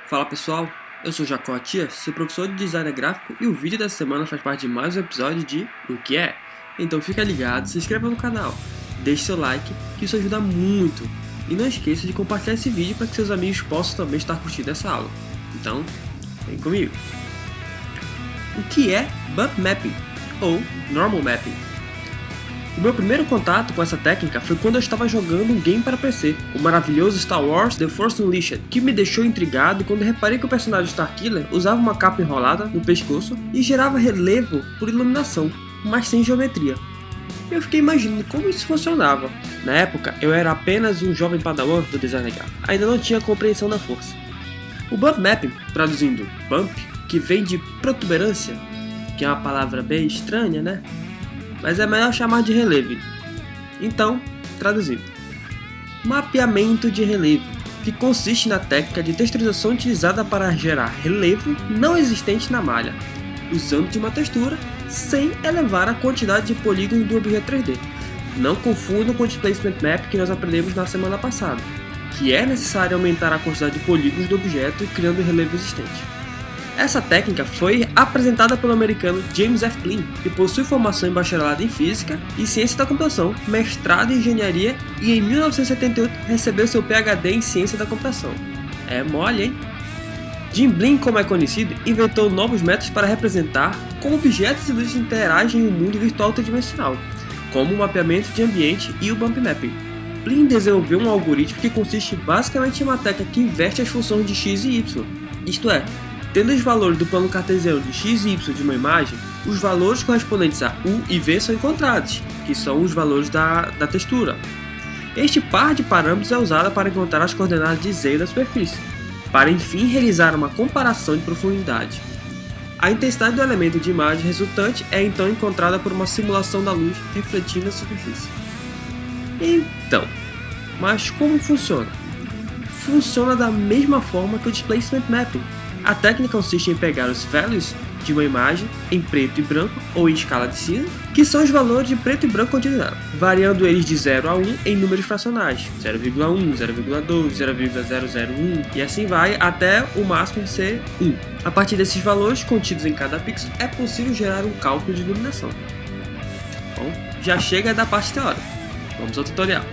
Fala pessoal, eu sou Jacó Atias, sou professor de design gráfico e o vídeo dessa semana faz parte de mais um episódio de O que é? Então fica ligado, se inscreva no canal, deixe seu like, que isso ajuda muito. E não esqueça de compartilhar esse vídeo para que seus amigos possam também estar curtindo essa aula. Então, vem comigo! O que é Bump Mapping, ou Normal Mapping? O meu primeiro contato com essa técnica foi quando eu estava jogando um game para PC, o maravilhoso Star Wars The Force Unleashed, que me deixou intrigado quando reparei que o personagem Starkiller usava uma capa enrolada no pescoço e gerava relevo por iluminação, mas sem geometria. Eu fiquei imaginando como isso funcionava. Na época, eu era apenas um jovem padawan do design gráfico, ainda não tinha compreensão da força. O Bump Mapping, traduzindo Bump, que vem de protuberância, que é uma palavra bem estranha, né? Mas é melhor chamar de relevo. Então, traduzindo: mapeamento de relevo, que consiste na técnica de texturização utilizada para gerar relevo não existente na malha, usando de uma textura sem elevar a quantidade de polígonos do objeto 3D. Não confundam com o Displacement Map que nós aprendemos na semana passada, que é necessário aumentar a quantidade de polígonos do objeto criando relevo existente. Essa técnica foi apresentada pelo americano James F. Klein, que possui formação em bacharelado em Física e Ciência da Computação, mestrado em Engenharia e em 1978 recebeu seu PhD em Ciência da Computação. É mole, hein? Jim Blin, como é conhecido, inventou novos métodos para representar como objetos e luzes interagem em um mundo virtual tridimensional, como o mapeamento de ambiente e o Bump Mapping. Blin desenvolveu um algoritmo que consiste basicamente em uma técnica que inverte as funções de x e y, isto é, tendo os valores do plano cartesiano de x e y de uma imagem, os valores correspondentes a u e v são encontrados, que são os valores da textura. Este par de parâmetros é usado para encontrar as coordenadas de z da superfície, para enfim realizar uma comparação de profundidade. A intensidade do elemento de imagem resultante é então encontrada por uma simulação da luz refletindo na superfície. Então, mas como funciona? Funciona da mesma forma que o Displacement Mapping. A técnica consiste em pegar os values de uma imagem em preto e branco ou em escala de cinza, que são os valores de preto e branco continuados, variando eles de 0 a 1 em números fracionais, 0,1, 0,2, 0,001 e assim vai até o máximo de ser 1. A partir desses valores contidos em cada pixel é possível gerar um cálculo de iluminação. Bom, já chega da parte teórica. Vamos ao tutorial.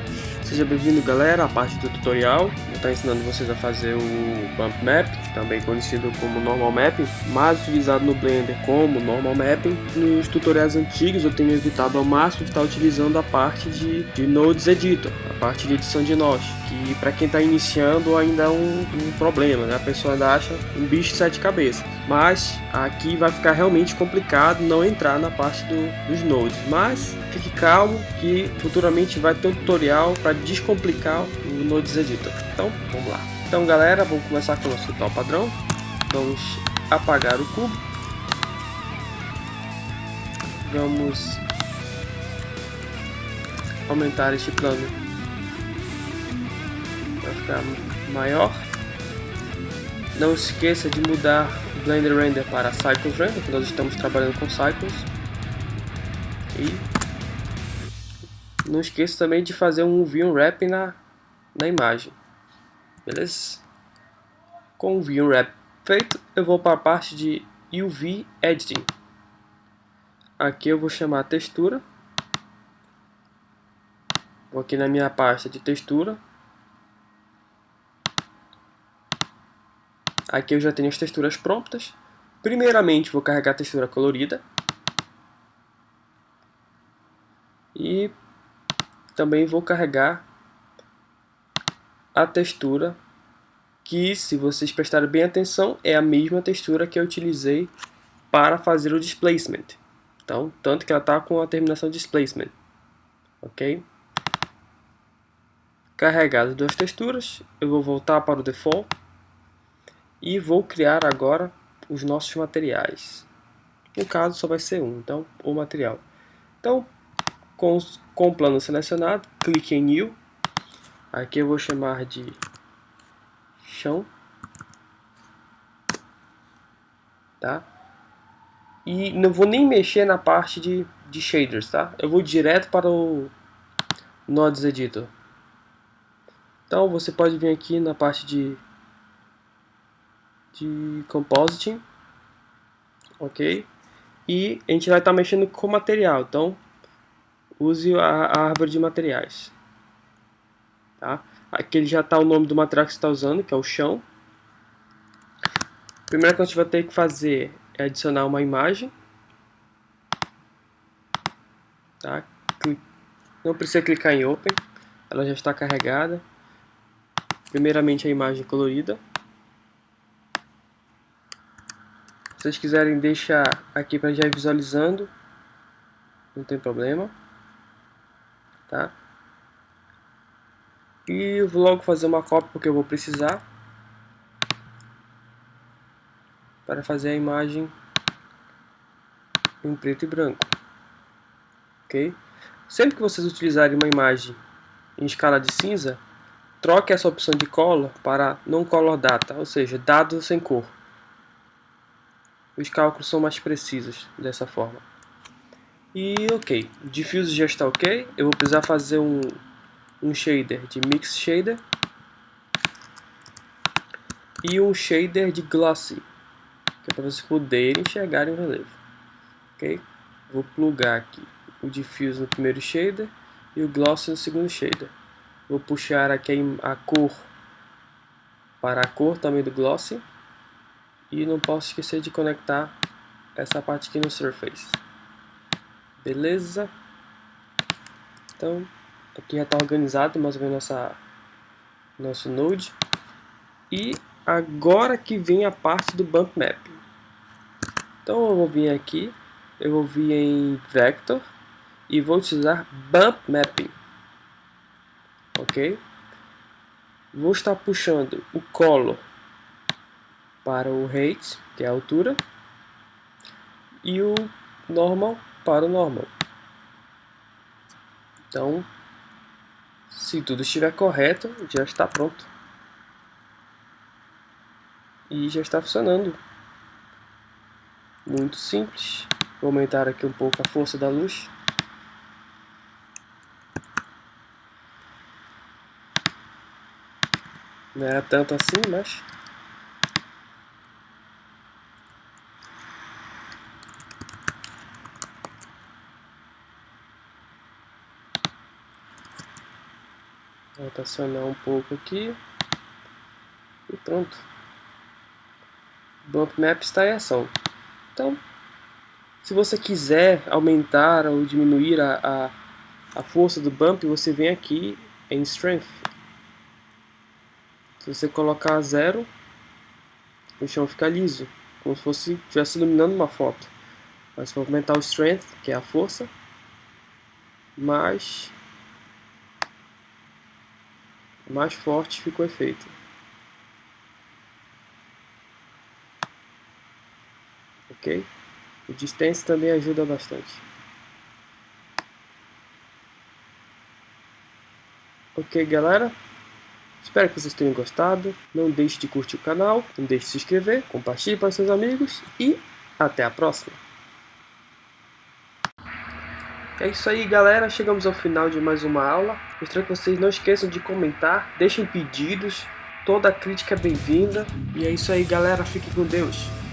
Seja bem-vindo, galera, à parte do tutorial. Vou estar ensinando vocês a fazer o Bump Map, também conhecido como Normal Mapping, mas utilizado no Blender como Normal Mapping. Nos tutoriais antigos eu tenho evitado ao máximo estar utilizando a parte de Nodes Editor, a parte de edição de nós, que para quem está iniciando ainda é um problema, né? A pessoa ainda acha um bicho de 7 cabeças. Mas aqui vai ficar realmente complicado não entrar na parte dos nodes, mas fique calmo que futuramente vai ter um tutorial para descomplicar o Nodes Editor. Então vamos lá. Então galera, vamos começar com o nosso tutorial padrão. Vamos apagar o cubo. Vamos aumentar este plano para ficar maior. Não se esqueça de mudar o Blender Render para Cycles Render, que nós estamos trabalhando com Cycles. E não esqueça também de fazer um UV Unwrap na imagem. Beleza? Com o UV Unwrap feito, eu vou para a parte de UV Editing. Aqui eu vou chamar a textura. Vou aqui na minha pasta de textura. Aqui eu já tenho as texturas prontas. Primeiramente vou carregar a textura colorida. E também vou carregar a textura que, se vocês prestarem bem atenção, é a mesma textura que eu utilizei para fazer o displacement. Então, tanto que ela está com a terminação displacement. Ok? Carregadas duas texturas, eu vou voltar para o default. E vou criar agora os nossos materiais. No caso só vai ser um, então o material. Então, com o plano selecionado, clique em New. Aqui eu vou chamar de chão. Tá? E não vou nem mexer na parte de shaders, tá? Eu vou direto para o Nodes Editor. Então você pode vir aqui na parte de de compositing, ok? E a gente vai estar mexendo com material, então use a árvore de materiais, tá? Aqui já está o nome do material que você está usando, que é o chão. Primeiro que a gente vai ter que fazer é adicionar uma imagem, tá? Não precisa clicar em Open, ela já está carregada. Primeiramente a imagem colorida. Se vocês quiserem deixar aqui para já ir visualizando, não tem problema, tá? E eu vou logo fazer uma cópia porque eu vou precisar para fazer a imagem em preto e branco, ok? Sempre que vocês utilizarem uma imagem em escala de cinza, troque essa opção de color para non color data, ou seja, dado sem cor. Os cálculos são mais precisos dessa forma. E ok, o diffuse já está ok. Eu vou precisar fazer um shader de mix shader e um shader de glossy, que é para vocês poderem enxergar o relevo. Ok? Vou plugar aqui o diffuse no primeiro shader e o glossy no segundo shader. Vou puxar aqui a cor para a cor também do glossy. E não posso esquecer de conectar essa parte aqui no surface. Beleza? Então, aqui já está organizado mais ou menos nosso node. E agora que vem a parte do bump map. Então eu vou vir aqui, eu vou vir em Vector e vou utilizar Bump Mapping. Ok? Vou estar puxando o color para o height, que é a altura, e o normal para o normal. Então, se tudo estiver correto, já está pronto. E já está funcionando. Muito simples. Vou aumentar aqui um pouco a força da luz. Não era tanto assim, mas... vou rotacionar um pouco aqui. E pronto. O Bump Map está em ação. Então, se você quiser aumentar ou diminuir a força do bump, você vem aqui em Strength. Se você colocar 0, o chão fica liso, como se fosse estivesse iluminando uma foto. Mas se for aumentar o Strength, que é a força, mais forte fica o efeito. Ok? O Distance também ajuda bastante. Ok, galera? Espero que vocês tenham gostado. Não deixe de curtir o canal, não deixe de se inscrever, compartilhe para seus amigos e até a próxima. É isso aí, galera. Chegamos ao final de mais uma aula. Espero que vocês não esqueçam de comentar, deixem pedidos. Toda crítica é bem-vinda. E é isso aí, galera. Fiquem com Deus.